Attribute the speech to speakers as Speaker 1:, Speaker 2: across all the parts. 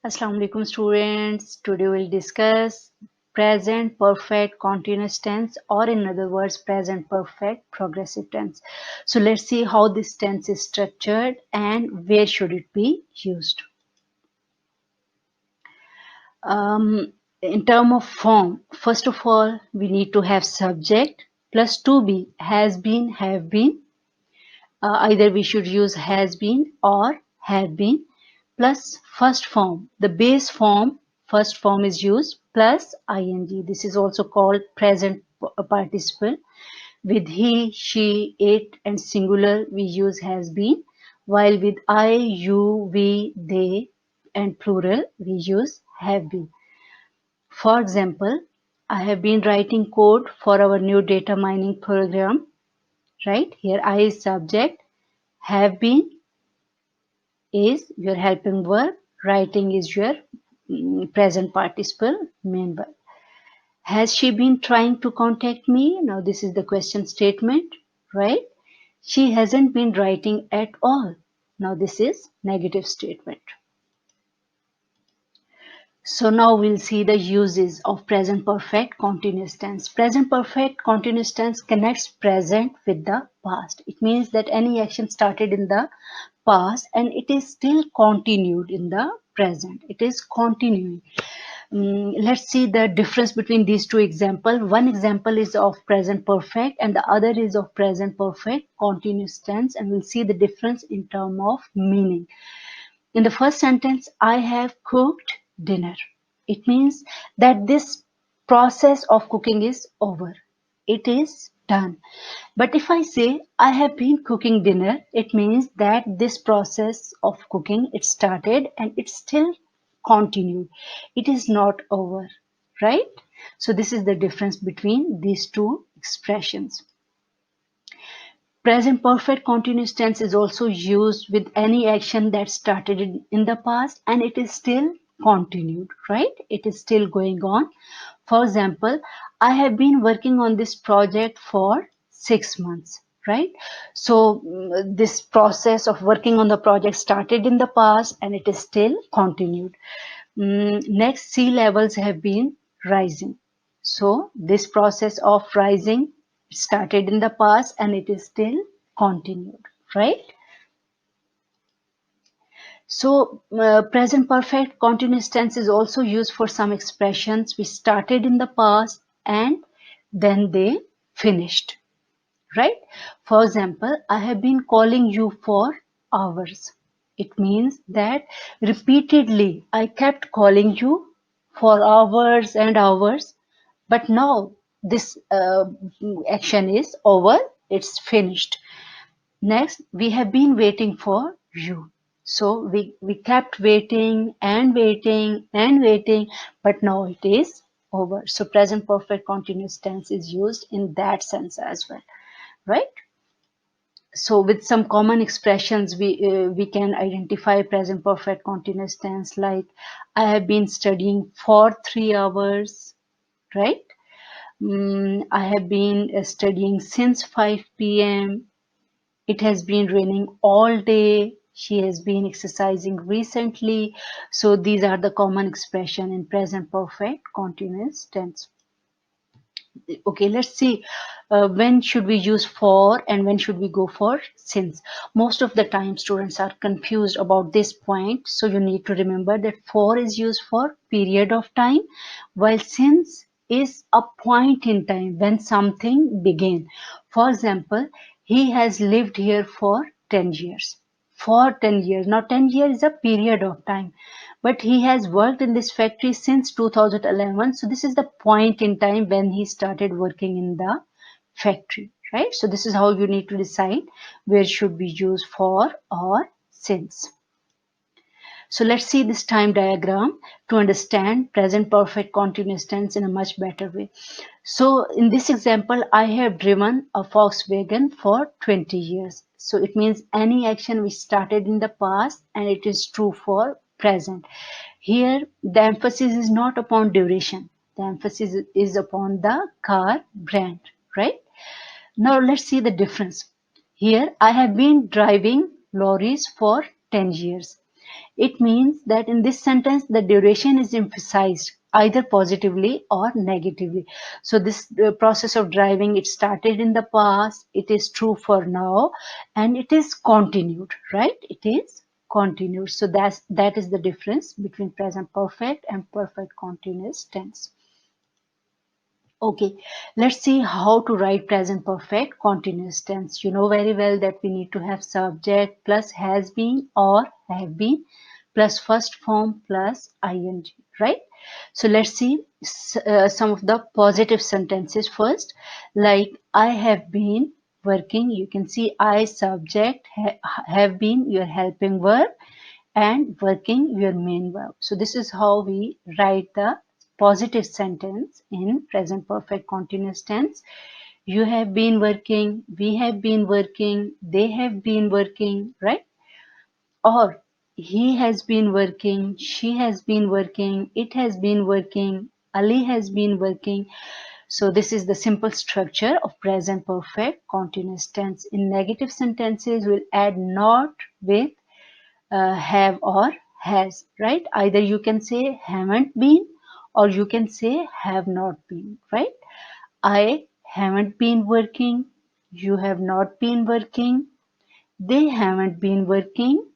Speaker 1: Assalamu alaikum students. Today we'll discuss present perfect continuous tense, or in other words present perfect progressive tense. So let's see how this tense is structured and where should it be used. In term of form, first of all we need to have subject plus to be, has been, have been. Either we should use has been or have been plus first form. The base form, first form is used plus ing. This is also called present participle. With he, she, it and singular we use has been, while with I, you, we, they and plural we use have been. For example, I have been writing code for our new data mining program. Right here, I is subject, have been is your helping verb, writing is your present participle main verb. Has she been trying to contact me? Now this is the question statement, right? She hasn't been writing at all. Now this is negative statement. So now we'll see the uses of present perfect continuous tense. Present perfect continuous tense connects present with the past. It means that any action started in the past and it is still continued in the present. It is continuing. Let's see the difference between these two examples. One example is of present perfect and the other is of present perfect continuous tense, and we'll see the difference in terms of meaning. In the first sentence, I have cooked dinner. It means that this process of cooking is over. It is done. But if I say I have been cooking dinner, it means that this process of cooking, it started and it still continued. It is not over, right? So this is the difference between these two expressions. Present perfect continuous tense is also used with any action that started in the past and it is still continued, right? It is still going on. For example, I have been working on this project for 6 months, right? So this process of working on the project started in the past and it is still continued. Next, sea levels have been rising. So this process of rising started in the past and it is still continued, right? So present perfect continuous tense is also used for some expressions which started in the past and then they finished, right? For example, I have been calling you for hours. It means that repeatedly I kept calling you for hours and hours, but now this action is over, it's finished. Next, we have been waiting for you. So we kept waiting and waiting and waiting, but now it is over. So present perfect continuous tense is used in that sense as well, right? So with some common expressions, we can identify present perfect continuous tense like I have been studying for 3 hours, right? I have been studying since 5 p.m. It has been raining all day. She has been exercising recently. So these are the common expression in present perfect continuous tense. Okay, let's see when should we use for and when should we go for since. Most of the time students are confused about this point, so you need to remember that for is used for period of time, while since is a point in time when something began. For example, he has lived here for 10 years. For 10 years. Now 10 years is a period of time, but he has worked in this factory since 2011. So this is the point in time when he started working in the factory, right? So this is how you need to decide where should we use for or since. So let's see this time diagram to understand present perfect continuous tense in a much better way. So in this example, I have driven a Volkswagen for 20 years. So it means any action which started in the past and it is true for present. Here, the emphasis is not upon duration. The emphasis is upon the car brand, right? Now let's see the difference. Here, I have been driving lorries for 10 years. It means that in this sentence, the duration is emphasized either positively or negatively. So this process of driving, it started in the past, it is true for now, and it is continued, right? It is continued. So that is the difference between present perfect and perfect continuous tense. Okay, let's see how to write present perfect continuous tense. You know very well that we need to have subject plus has been or have been plus first form plus ing, right? So let's see some of the positive sentences first. Like I have been working. You can see I subject, have been your helping verb, and working your main verb. So this is how we write the positive sentence in present perfect continuous tense. You have been working, we have been working, they have been working, right? Or he has been working, she has been working, it has been working, Ali has been working. So this is the simple structure of present perfect continuous tense. In negative sentences, we'll add not with have or has, right? Either you can say haven't been or you can say have not been, right? I haven't been working, you have not been working, they haven't been working,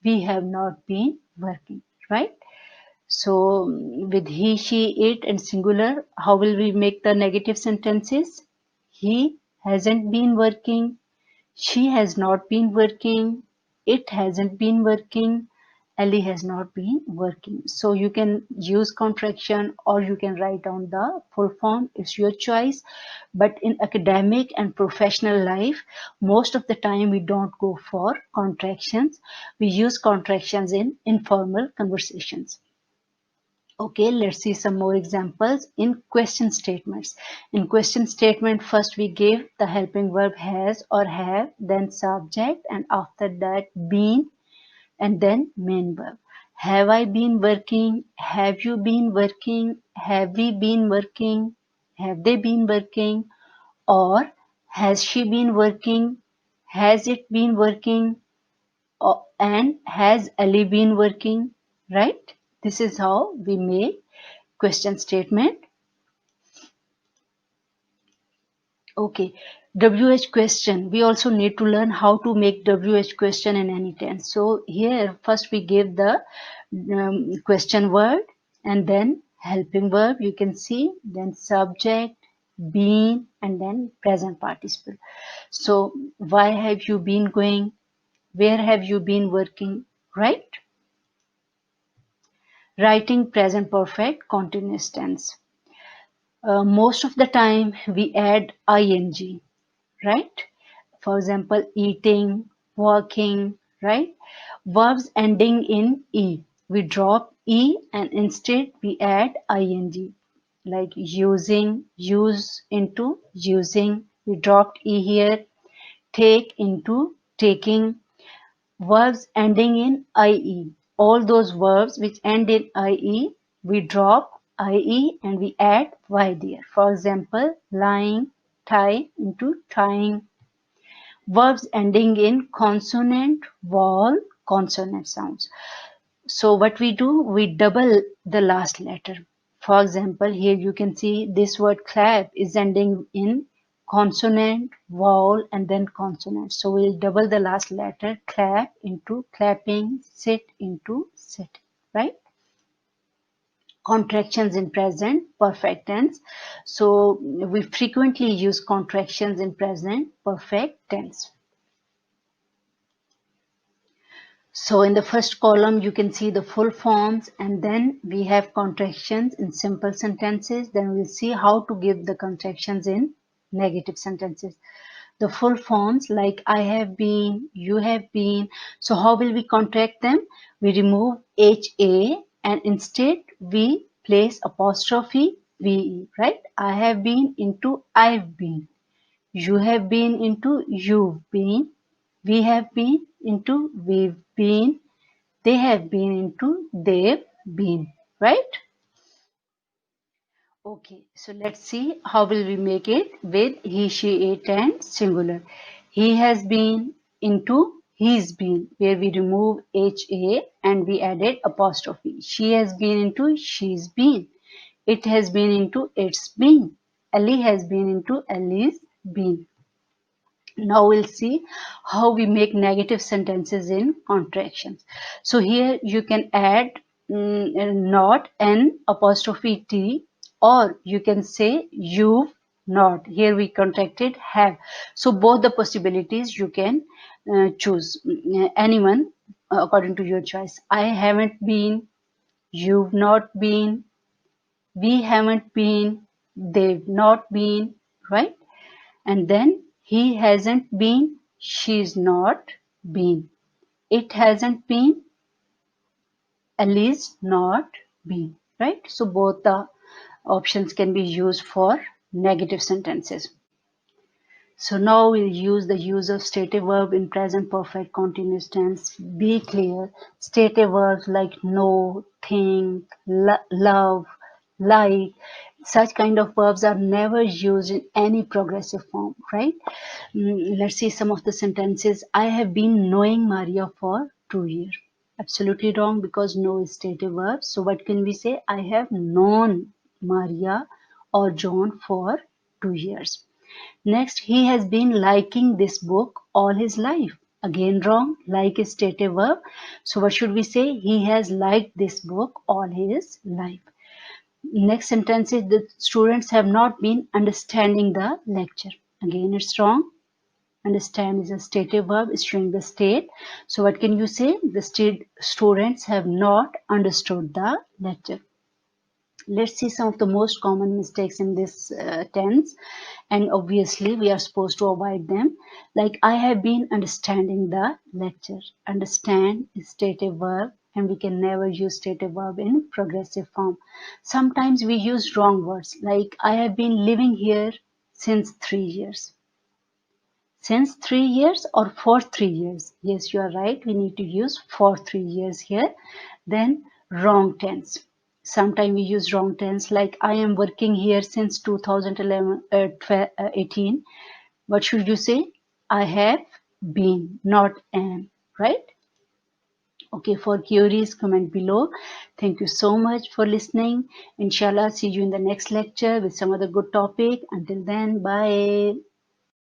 Speaker 1: we have not been working, right? So with he, she, it and singular, how will we make the negative sentences? He hasn't been working, she has not been working, it hasn't been working, Ali has not been working. So you can use contraction or you can write down the full form. It's your choice. But in academic and professional life, most of the time we don't go for contractions. We use contractions in informal conversations. Okay, let's see some more examples in question statements. In question statement, first we give the helping verb has or have, then subject, and after that been, and then main verb. Have I been working? Have you been working? Have we been working? Have they been working? Or has she been working? Has it been working? And has Ali been working? Right? This is how we make question statement. Okay, WH question. We also need to learn how to make WH question in any tense. So here first we give the question word and then helping verb. You can see then subject, been, and then present participle. So why have you been going? Where have you been working? Right? Writing present perfect continuous tense. Most of the time we add ing, right? For example, eating, working, right? Verbs ending in e. We drop e and instead we add ing. Like using, use into using. We dropped e here. Take into taking. Verbs ending in ie. All those verbs which end in ie, we drop ie and we add y there. For example, lying, tie into tying. Verbs ending in consonant, vowel, consonant sounds. So what we do, we double the last letter. For example, here you can see this word clap is ending in consonant, vowel, and then consonant. So we'll double the last letter, clap into clapping, sit into sit, right? Contractions in present perfect tense. So we frequently use contractions in present perfect tense. So in the first column, you can see the full forms and then we have contractions in simple sentences. Then we'll see how to give the contractions in negative sentences. The full forms like I have been, you have been. So how will we contract them? We remove HA and instead we place apostrophe VE, right? I have been into I've been. You have been into you've been. We have been into we've been. They have been into they've been, right? Okay, so let's see how will we make it with he, she, it and singular. He has been into he's been, where we remove HA and we added apostrophe. She has been into she's been. It has been into it's been. Ellie has been into Ellie's been. Now we'll see how we make negative sentences in contractions. So here you can add not N apostrophe T, or you can say you've not. Here we contracted have. So both the possibilities you can choose anyone according to your choice. I haven't been, you've not been, we haven't been, they've not been, right? And then he hasn't been, she's not been. It hasn't been, Ellie's not been, right? So both the options can be used for negative sentences. So now we'll use the use of stative verb in present perfect continuous tense. Be clear. Stative verbs like know, think, love, like, such kind of verbs are never used in any progressive form, right? Let's see some of the sentences. I have been knowing Maria for 2 years. Absolutely wrong, because know is stative verb. So what can we say? I have known Maria or John for 2 years. Next, he has been liking this book all his life. Again wrong. Like is stative verb. So what should we say? He has liked this book all his life. Next sentence is the students have not been understanding the lecture. Again, it's wrong. Understand is a stative verb, is showing the state. So what can you say? The students have not understood the lecture. Let's see some of the most common mistakes in this tense, and obviously we are supposed to avoid them. Like, I have been understanding the lecture. Understand is stative verb, and we can never use stative verb in progressive form. Sometimes we use wrong words, like I have been living here since 3 years. Since 3 years or for 3 years? Yes, you are right. We need to use for 3 years here. Then wrong tense. Sometimes we use wrong tense, like I am working here since 2011, 18. What should you say? I have been, not am, right? Okay, for queries, comment below. Thank you so much for listening. Inshallah, see you in the next lecture with some other good topic. Until then, bye.